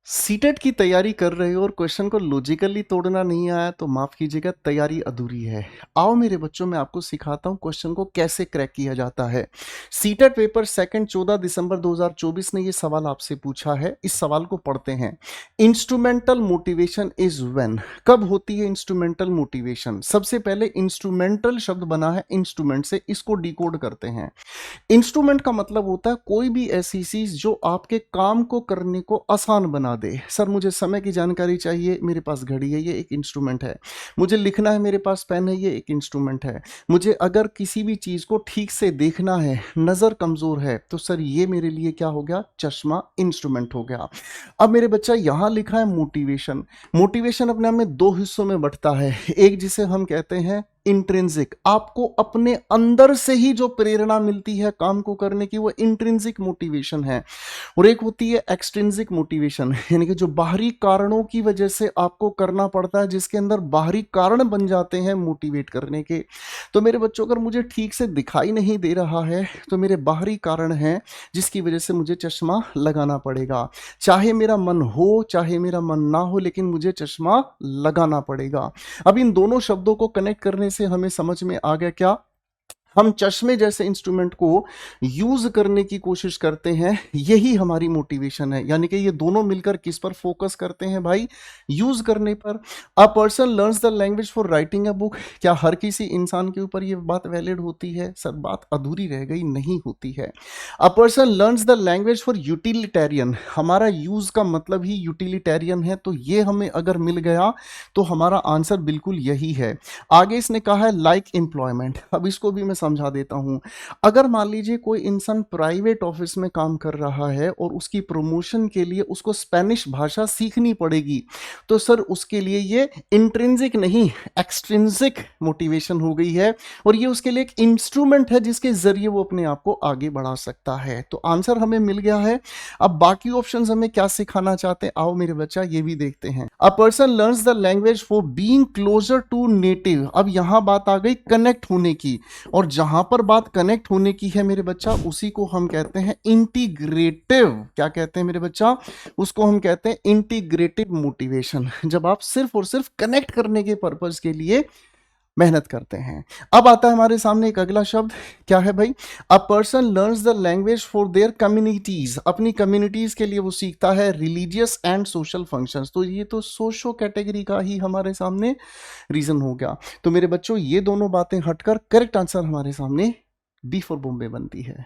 CTET की तैयारी कर रहे हो और क्वेश्चन को लॉजिकली तोड़ना नहीं आया तो माफ कीजिएगा, तैयारी अधूरी है। आओ मेरे बच्चों, मैं आपको सिखाता हूं क्वेश्चन को कैसे क्रैक किया जाता है। सीटेट पेपर सेकंड 14 दिसंबर 2024 ने ये सवाल आपसे पूछा है। इस सवाल को पढ़ते हैं। Instrumental motivation is when. कब होती है इंस्ट्रूमेंटल मोटिवेशन? सबसे पहले इंस्ट्रूमेंटल शब्द बना है इंस्ट्रूमेंट से, इसको डिकोड करते हैं। इंस्ट्रूमेंट का मतलब होता है कोई भी ऐसी चीज जो आपके काम को करने को आसान बना दे। सर मुझे समय की जानकारी चाहिए, मेरे पास घड़ी है, ये एक इंस्ट्रूमेंट है। मुझे लिखना है, मेरे पास पेन है, ये एक इंस्ट्रूमेंट है। मुझे अगर किसी भी चीज को ठीक से देखना है, नजर कमजोर है, तो सर ये मेरे लिए क्या हो गया? चश्मा इंस्ट्रूमेंट हो गया। अब मेरे बच्चा यहां लिखा है मोटिवेशन। मोटिवेशन अपने आप में दो हिस्सों में बंटता है। एक जिसे हम कहते हैं इंट्रिंसिक, आपको अपने अंदर से ही जो प्रेरणा मिलती है काम को करने की, वो इंट्रिंसिक मोटिवेशन है। और एक होती है एक्सट्रिंसिक मोटिवेशन, यानी कि जो बाहरी कारणों की वजह से आपको करना पड़ता है, जिसके अंदर बाहरी कारण बन जाते हैं मोटिवेट करने के। तो मेरे बच्चों, अगर मुझे ठीक से दिखाई नहीं दे रहा है तो मेरे बाहरी कारण हैं जिसकी वजह से मुझे चश्मा लगाना पड़ेगा। चाहे मेरा मन हो चाहे मेरा मन ना हो, लेकिन मुझे चश्मा लगाना पड़ेगा। अब इन दोनों शब्दों को कनेक्ट करने से हमें समझ में आ गया क्या? हम चश्मे जैसे इंस्ट्रूमेंट को यूज करने की कोशिश करते हैं, यही हमारी मोटिवेशन है। यानी कि ये दोनों मिलकर किस पर फोकस करते हैं भाई? यूज करने पर। अ person learns the language for writing a book. क्या हर किसी इंसान के ऊपर ये बात वैलिड होती है? सर बात अधूरी रह गई, नहीं होती है। अ person learns the language for utilitarian. हमारा यूज का मतलब ही यूटिलिटेरियन है, तो ये हमें अगर मिल गया तो हमारा आंसर बिल्कुल यही है। आगे इसने कहा है लाइक एम्प्लॉयमेंट। अब इसको भी मैं समझा देता हूं। अगर मान लीजिए कोई इंसान प्राइवेट ऑफिस में काम कर रहा है और उसकी प्रमोशन के लिए उसको स्पेनिश भाषा सीखनी पड़ेगी, तो सर उसके लिए ये इंट्रिंसिक नहीं एक्सट्रिंसिक मोटिवेशन हो गई है, और ये उसके लिए एक इंस्ट्रूमेंट है जिसके जरिए वो अपने आप को आगे बढ़ा सकता है। तो आंसर हमें मिल गया है। अब बाकी ऑप्शंस हमें क्या सिखाना चाहते हैं, आओ मेरे बच्चा ये भी देखते हैं। A person learns the language for being closer to native. अब यहां बात आ गई कनेक्ट होने की, और जहां पर बात कनेक्ट होने की है मेरे बच्चा, उसी को हम कहते हैं इंटीग्रेटिव। क्या कहते हैं मेरे बच्चा? उसको हम कहते हैं इंटीग्रेटिव मोटिवेशन। जब आप सिर्फ और सिर्फ कनेक्ट करने के पर्पज के लिए मेहनत करते हैं। अब आता है हमारे सामने एक अगला शब्द, क्या है भाई? अ person learns the language for their communities. अपनी कम्युनिटीज के लिए वो सीखता है रिलीजियस एंड सोशल फंक्शंस। तो ये तो सोशो कैटेगरी का ही हमारे सामने रीजन हो गया। तो मेरे बच्चों, ये दोनों बातें हटकर करेक्ट आंसर हमारे सामने बी फॉर बॉम्बे बनती है।